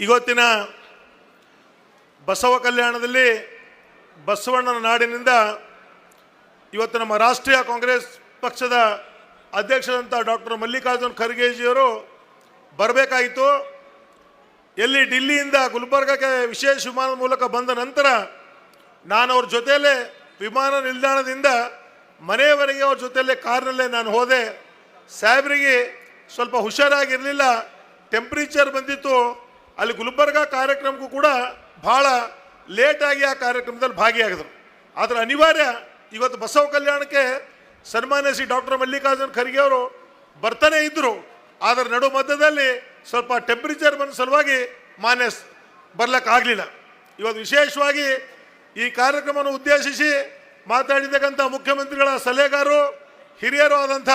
ಇವತ್ತಿನ ಬಸವ ಕಲ್ಯಾಣದಲ್ಲಿ ಬಸವಣ್ಣನ ನಾಡಿನಿಂದ ಇವತ್ತು ನಮ್ಮ ರಾಷ್ಟ್ರೀಯ ಕಾಂಗ್ರೆಸ್ ಪಕ್ಷದ ಅಧ್ಯಕ್ಷರಂತ ಡಾಕ್ಟರ್ ಮಲ್ಲಿಕಾರ್ಜುನ್ ಖರ್ಗೆಜಿಯವರು ಬರಬೇಕಾಯಿತು. ಎಲ್ಲಿ ಡಿಲ್ಲಿಯಿಂದ ಗುಲ್ಬರ್ಗಕ್ಕೆ ವಿಶೇಷ ವಿಮಾನದ ಮೂಲಕ ಬಂದ ನಂತರ ನಾನು ಅವ್ರ ಜೊತೆಯಲ್ಲೇ ವಿಮಾನ ನಿಲ್ದಾಣದಿಂದ ಮನೆಯವರೆಗೆ ಅವ್ರ ಜೊತೆಯಲ್ಲೇ ಕಾರ್ನಲ್ಲೇ ನಾನು ಹೋದೆ. ಸಾಹೇಬರಿಗೆ ಸ್ವಲ್ಪ ಹುಷಾರಾಗಿರಲಿಲ್ಲ, ಟೆಂಪ್ರೇಚರ್ ಬಂದಿತ್ತು. ಅಲ್ಲಿ ಗುಲ್ಬರ್ಗ ಕಾರ್ಯಕ್ರಮಕ್ಕೂ ಕೂಡ ಭಾಳ ಲೇಟಾಗಿ ಆ ಕಾರ್ಯಕ್ರಮದಲ್ಲಿ ಭಾಗಿಯಾಗಿದ್ರು. ಆದರೆ ಅನಿವಾರ್ಯ ಇವತ್ತು ಬಸವ ಕಲ್ಯಾಣಕ್ಕೆ ಸನ್ಮಾನ್ಯ ಶ್ರೀ ಡಾಕ್ಟರ್ ಮಲ್ಲಿಕಾರ್ಜುನ್ ಖರ್ಗೆ ಅವರು ಬರ್ತಾನೆ ಇದ್ದರು. ಆದರೆ ನಡು ಮಧ್ಯದಲ್ಲಿ ಸ್ವಲ್ಪ ಟೆಂಪ್ರೇಚರ್ ಬಂದ ಸಲುವಾಗಿ ಮಾನ್ಯ ಬರ್ಲಿಕ್ಕಾಗಲಿಲ್ಲ. ಇವತ್ತು ವಿಶೇಷವಾಗಿ ಈ ಕಾರ್ಯಕ್ರಮವನ್ನು ಉದ್ದೇಶಿಸಿ ಮಾತಾಡಿದ್ದಕ್ಕಂಥ ಮುಖ್ಯಮಂತ್ರಿಗಳ ಸಲಹೆಗಾರರು ಹಿರಿಯರು ಆದಂಥ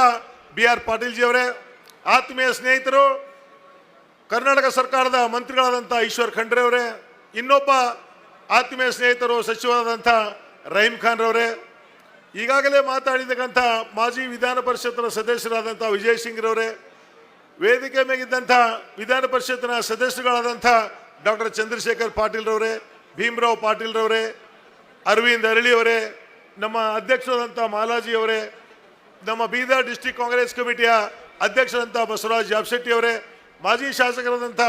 BR ಪಾಟೀಲ್ಜಿಯವರೇ, ಆತ್ಮೀಯ ಸ್ನೇಹಿತರು, ಕರ್ನಾಟಕ ಸರ್ಕಾರದ ಮಂತ್ರಿಗಳಾದಂಥ ಈಶ್ವರ್ ಖಂಡ್ರೆ ಅವರೇ, ಇನ್ನೊಬ್ಬ ಆತ್ಮೀಯ ಸ್ನೇಹಿತರು ಸಚಿವರಾದಂಥ ರಹೀಂ ಖಾನ್ ರವರೇ, ಈಗಾಗಲೇ ಮಾತಾಡಿದ್ದಕ್ಕಂಥ ಮಾಜಿ ವಿಧಾನ ಪರಿಷತ್ನ ಸದಸ್ಯರಾದಂಥ ವಿಜಯ್ ಸಿಂಗ್ ರವರೇ, ವೇದಿಕೆ ಮೇಗಿದ್ದಂಥ ವಿಧಾನ ಪರಿಷತ್ನ ಸದಸ್ಯರುಗಳಾದಂಥ ಡಾಕ್ಟರ್ ಚಂದ್ರಶೇಖರ್ ಪಾಟೀಲ್ ರವರೇ, ಭೀಮರಾವ್ ಪಾಟೀಲ್ ರವರೇ, ಅರವಿಂದ್ ಅರಳಿಯವರೇ, ನಮ್ಮ ಅಧ್ಯಕ್ಷರಾದಂಥ ಮಾಲಾಜಿ ಅವರೇ, ನಮ್ಮ ಬೀದರ್ ಡಿಸ್ಟ್ರಿಕ್ಟ್ ಕಾಂಗ್ರೆಸ್ ಕಮಿಟಿಯ ಅಧ್ಯಕ್ಷರಂಥ ಬಸವರಾಜ್ ಜಾಬ್ಶೆಟ್ಟಿ ಅವರೇ, ಮಾಜಿ ಶಾಸಕರಾದಂಥ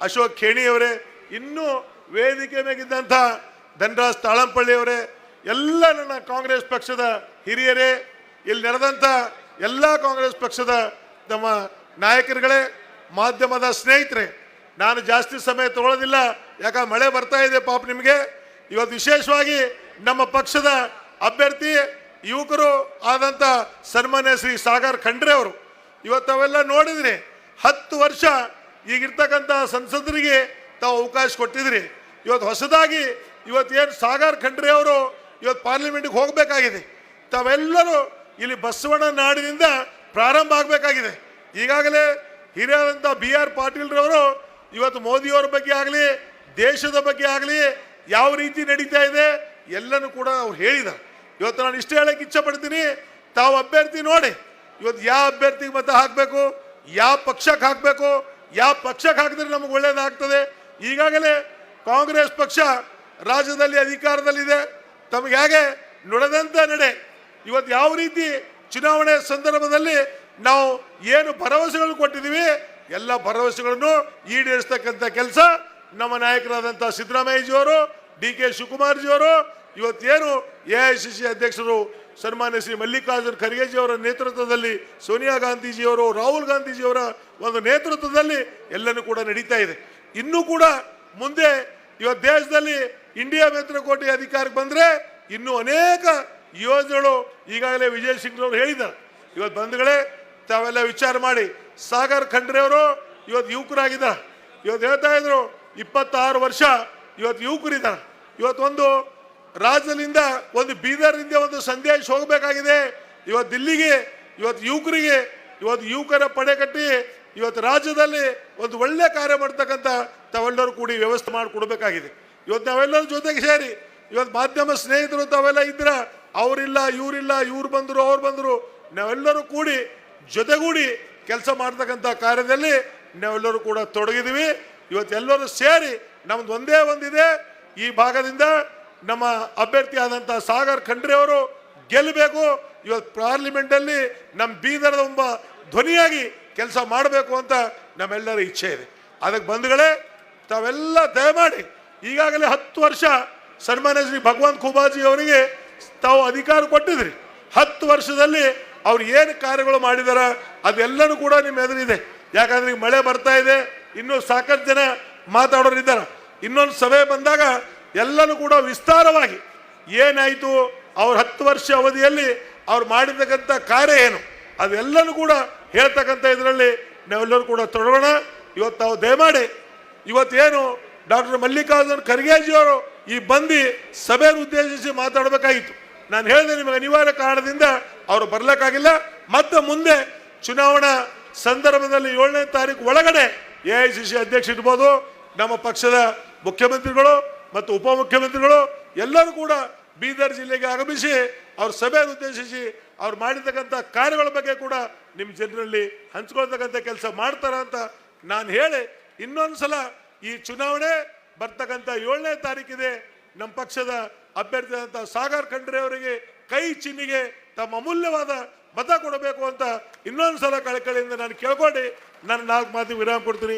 ಅಶೋಕ್ ಖೇಣಿಯವರೇ, ಇನ್ನೂ ವೇದಿಕೆ ಮೇಗಿದ್ದಂಥ ಧನರಾಜ್ ತಾಳಂಪಳ್ಳಿಯವರೇ, ಎಲ್ಲ ನನ್ನ ಕಾಂಗ್ರೆಸ್ ಪಕ್ಷದ ಹಿರಿಯರೇ, ಇಲ್ಲಿ ನಡೆದಂಥ ಎಲ್ಲ ಕಾಂಗ್ರೆಸ್ ಪಕ್ಷದ ನಮ್ಮ ನಾಯಕರುಗಳೇ, ಮಾಧ್ಯಮದ ಸ್ನೇಹಿತರೆ, ನಾನು ಜಾಸ್ತಿ ಸಮಯ ತಗೊಳ್ಳೋದಿಲ್ಲ, ಯಾಕಂದ್ರೆ ಮಳೆ ಬರ್ತಾ ಇದೆ ಪಾಪ ನಿಮಗೆ. ಇವತ್ತು ವಿಶೇಷವಾಗಿ ನಮ್ಮ ಪಕ್ಷದ ಅಭ್ಯರ್ಥಿ ಯುವಕರು ಆದಂಥ ಸನ್ಮಾನ್ಯ ಶ್ರೀ ಸಾಗರ್ ಖಂಡ್ರೆ ಅವರು, ಇವತ್ತು ಅವೆಲ್ಲ ನೋಡಿದ್ರಿ, 10 ವರ್ಷ ಈಗಿರ್ತಕ್ಕಂಥ ಸಂಸದರಿಗೆ ತಾವು ಅವಕಾಶ ಕೊಟ್ಟಿದ್ರಿ. ಇವತ್ತು ಹೊಸದಾಗಿ ಇವತ್ತೇನು ಸಾಗರ್ ಖಂಡ್ರೆ ಅವರು ಇವತ್ತು ಪಾರ್ಲಿಮೆಂಟ್ಗೆ ಹೋಗಬೇಕಾಗಿದೆ. ತಾವೆಲ್ಲರೂ ಇಲ್ಲಿ ಬಸವಣ್ಣ ನಾಡಿನಿಂದ ಪ್ರಾರಂಭ ಆಗಬೇಕಾಗಿದೆ. ಈಗಾಗಲೇ ಹಿರಿಯರಾದಂಥ BR ಪಾಟೀಲ್ರವರು ಇವತ್ತು ಮೋದಿಯವರ ಬಗ್ಗೆ ಆಗಲಿ, ದೇಶದ ಬಗ್ಗೆ ಆಗಲಿ, ಯಾವ ರೀತಿ ನಡೀತಾ ಇದೆ ಎಲ್ಲನೂ ಕೂಡ ಅವ್ರು ಹೇಳಿದ್ದಾರೆ. ಇವತ್ತು ನಾನು ಇಷ್ಟೇ ಹೇಳಕ್ಕೆ ಇಚ್ಛೆ ಪಡ್ತೀನಿ, ತಾವು ಅಭ್ಯರ್ಥಿ ನೋಡಿ, ಇವತ್ತು ಯಾವ ಅಭ್ಯರ್ಥಿಗೆ ಮತ ಹಾಕಬೇಕು, ಯಾವ ಪಕ್ಷಕ್ಕೆ ಹಾಕಬೇಕು, ಯಾವ ಪಕ್ಷಕ್ಕೆ ಹಾಕಿದ್ರೆ ನಮ್ಗೆ ಒಳ್ಳೇದಾಗ್ತದೆ. ಈಗಾಗಲೇ ಕಾಂಗ್ರೆಸ್ ಪಕ್ಷ ರಾಜ್ಯದಲ್ಲಿ ಅಧಿಕಾರದಲ್ಲಿದೆ, ತಮಗೆ ಹೇಗೆ ನುಡಿದಂಥ ನಡೆ. ಇವತ್ತು ಯಾವ ರೀತಿ ಚುನಾವಣೆ ಸಂದರ್ಭದಲ್ಲಿ ನಾವು ಏನು ಭರವಸೆಗಳು ಕೊಟ್ಟಿದ್ದೀವಿ ಎಲ್ಲ ಭರವಸೆಗಳನ್ನು ಈಡೇರಿಸ್ತಕ್ಕಂಥ ಕೆಲಸ ನಮ್ಮ ನಾಯಕರಾದಂಥ ಸಿದ್ದರಾಮಯ್ಯಜಿಯವರು, DK ಶಿವಕುಮಾರ್ಜಿಯವರು, ಇವತ್ತೇನು AICC ಅಧ್ಯಕ್ಷರು ಸನ್ಮಾನ್ಯ ಶ್ರೀ ಮಲ್ಲಿಕಾರ್ಜುನ್ ಖರ್ಗೆಜಿಯವರ ನೇತೃತ್ವದಲ್ಲಿ, ಸೋನಿಯಾ ಗಾಂಧೀಜಿಯವರು, ರಾಹುಲ್ ಗಾಂಧೀಜಿಯವರ ಒಂದು ನೇತೃತ್ವದಲ್ಲಿ ಎಲ್ಲನೂ ಕೂಡ ನಡೀತಾ ಇದೆ. ಇನ್ನೂ ಕೂಡ ಮುಂದೆ ಇವತ್ತು ದೇಶದಲ್ಲಿ ಇಂಡಿಯಾ ಮಿತ್ರಕೋಟೆ ಅಧಿಕಾರಕ್ಕೆ ಬಂದರೆ ಇನ್ನೂ ಅನೇಕ ಯೋಜನೆಗಳು ಈಗಾಗಲೇ ವಿಜಯ್ ಸಿಂಗ್ ಅವರು ಹೇಳಿದ್ದಾರೆ. ಇವತ್ತು ಬಂಧುಗಳೇ, ತಾವೆಲ್ಲ ವಿಚಾರ ಮಾಡಿ, ಸಾಗರ್ ಖಂಡ್ರೆ ಅವರು ಇವತ್ತು ಯುವಕರಾಗಿದ್ದಾರೆ. ಇವತ್ತು ಹೇಳ್ತಾ ಇದ್ರು 26 ವರ್ಷ ಇವತ್ತು ಯುವಕರಿದ್ದಾರೆ. ಇವತ್ತು ಒಂದು ರಾಜ್ಯದಿಂದ ಒಂದು ಬೀದರ್ನಿಂದ ಒಂದು ಸಂದೇಶ ಹೋಗಬೇಕಾಗಿದೆ. ಇವತ್ತು ದಿಲ್ಲಿಗೆ ಇವತ್ತು ಯುವಕರಿಗೆ ಇವತ್ತು ಯುವಕರ ಪಡೆ ಕಟ್ಟಿ ಇವತ್ತು ರಾಜ್ಯದಲ್ಲಿ ಒಂದು ಒಳ್ಳೆ ಕಾರ್ಯ ಮಾಡ್ತಕ್ಕಂಥ ತಾವೆಲ್ಲರೂ ಕೂಡಿ ವ್ಯವಸ್ಥೆ ಮಾಡಿಕೊಡ್ಬೇಕಾಗಿದೆ. ಇವತ್ತು ನಾವೆಲ್ಲರ ಜೊತೆಗೆ ಸೇರಿ ಇವತ್ತು ಮಾಧ್ಯಮ ಸ್ನೇಹಿತರು ತಾವೆಲ್ಲ ಇದ್ರ, ಅವರಿಲ್ಲ ಇವರಿಲ್ಲ, ಇವ್ರು ಬಂದರು ಅವ್ರು ಬಂದರು, ನಾವೆಲ್ಲರೂ ಕೂಡಿ ಜೊತೆಗೂಡಿ ಕೆಲಸ ಮಾಡ್ತಕ್ಕಂಥ ಕಾರ್ಯದಲ್ಲಿ ನಾವೆಲ್ಲರೂ ಕೂಡ ತೊಡಗಿದ್ದೀವಿ. ಇವತ್ತೆಲ್ಲರೂ ಸೇರಿ ನಮ್ದು ಒಂದೇ ಒಂದಿದೆ, ಈ ಭಾಗದಿಂದ ನಮ್ಮ ಅಭ್ಯರ್ಥಿ ಆದಂಥ ಸಾಗರ್ ಖಂಡ್ರೆ ಅವರು ಗೆಲ್ಲಬೇಕು. ಇವತ್ತು ಪಾರ್ಲಿಮೆಂಟಲ್ಲಿ ನಮ್ಮ ಬೀದರದ ಒಬ್ಬ ಧ್ವನಿಯಾಗಿ ಕೆಲಸ ಮಾಡಬೇಕು ಅಂತ ನಮ್ಮೆಲ್ಲರ ಇಚ್ಛೆ ಇದೆ. ಅದಕ್ಕೆ ಬಂಧುಗಳೇ, ತಾವೆಲ್ಲ ದಯಮಾಡಿ ಈಗಾಗಲೇ 10 ವರ್ಷ ಸನ್ಮಾನ್ಯ ಶ್ರೀ ಭಗವಂತ ಖೂಬಾಜಿ ಅವರಿಗೆ ತಾವು ಅಧಿಕಾರ ಕೊಟ್ಟಿದ್ರಿ. 10 ವರ್ಷದಲ್ಲಿ ಅವ್ರು ಏನು ಕಾರ್ಯಗಳು ಮಾಡಿದಾರ ಅದೆಲ್ಲನೂ ಕೂಡ ನಿಮ್ಮ ಎದುರಿದೆ. ಯಾಕಂದ್ರೆ ಈಗ ಮಳೆ ಬರ್ತಾ ಇದೆ, ಇನ್ನೂ ಸಾಕಷ್ಟು ಜನ ಮಾತಾಡೋರು ಇದ್ದಾರೆ. ಇನ್ನೊಂದು ಸಭೆ ಬಂದಾಗ ಎಲ್ಲನೂ ಕೂಡ ವಿಸ್ತಾರವಾಗಿ ಏನಾಯಿತು, ಅವ್ರ 10 ವರ್ಷ ಅವಧಿಯಲ್ಲಿ ಅವ್ರು ಮಾಡಿರ್ತಕ್ಕಂಥ ಕಾರ್ಯ ಏನು ಅದೆಲ್ಲನೂ ಕೂಡ ಹೇಳ್ತಕ್ಕಂಥ ಇದರಲ್ಲಿ ನಾವೆಲ್ಲರೂ ಕೂಡ ತೊಡಗೋಣ. ಇವತ್ತು ತಾವು ದಯಮಾಡಿ ಇವತ್ತೇನು ಡಾಕ್ಟರ್ ಮಲ್ಲಿಕಾರ್ಜುನ್ ಖರ್ಗೆಜಿಯವರು ಈ ಬಂದು ಸಭೆಯನ್ನು ಉದ್ದೇಶಿಸಿ ಮಾತಾಡಬೇಕಾಗಿತ್ತು. ನಾನು ಹೇಳಿದೆ, ನಿಮಗೆ ಅನಿವಾರ್ಯ ಕಾರಣದಿಂದ ಅವರು ಬರಲಿಕ್ಕಾಗಿಲ್ಲ. ಮತ್ತೆ ಮುಂದೆ ಚುನಾವಣಾ ಸಂದರ್ಭದಲ್ಲಿ 7ನೇ ತಾರೀಕು ಒಳಗಡೆ AICC ಅಧ್ಯಕ್ಷ ಇರ್ಬೋದು, ನಮ್ಮ ಪಕ್ಷದ ಮುಖ್ಯಮಂತ್ರಿಗಳು ಮತ್ತು ಉಪಮುಖ್ಯಮಂತ್ರಿಗಳು ಎಲ್ಲರೂ ಕೂಡ ಬೀದರ್ ಜಿಲ್ಲೆಗೆ ಆಗಮಿಸಿ ಅವ್ರ ಸಭೆಯನ್ನು ಉದ್ದೇಶಿಸಿ ಅವ್ರು ಮಾಡಿರ್ತಕ್ಕಂಥ ಕಾರ್ಯಗಳ ಬಗ್ಗೆ ಕೂಡ ನಿಮ್ಮ ಜನರಲ್ಲಿ ಹಂಚ್ಕೊಳ್ತಕ್ಕಂಥ ಕೆಲಸ ಮಾಡ್ತಾರ ಅಂತ ನಾನು ಹೇಳಿ ಇನ್ನೊಂದು ಸಲ ಈ ಚುನಾವಣೆ ಬರ್ತಕ್ಕಂಥ 7ನೇ ತಾರೀಕಿದೆ. ನಮ್ಮ ಪಕ್ಷದ ಅಭ್ಯರ್ಥಿಯಾದಂಥ ಸಾಗರ್ ಖಂಡ್ರೆ ಅವರಿಗೆ ಕೈ ಚಿಹ್ನೆಗೆ ತಮ್ಮ ಅಮೂಲ್ಯವಾದ ಮತ ಕೊಡಬೇಕು ಅಂತ ಇನ್ನೊಂದು ಸಲ ಕಳಕಳಿಯಿಂದ ನಾನು ಕೇಳ್ಕೊಂಡು ನಾನು 4 ಮಾತಿಗೆ ವಿರಾಮ ಕೊಡ್ತೀನಿ.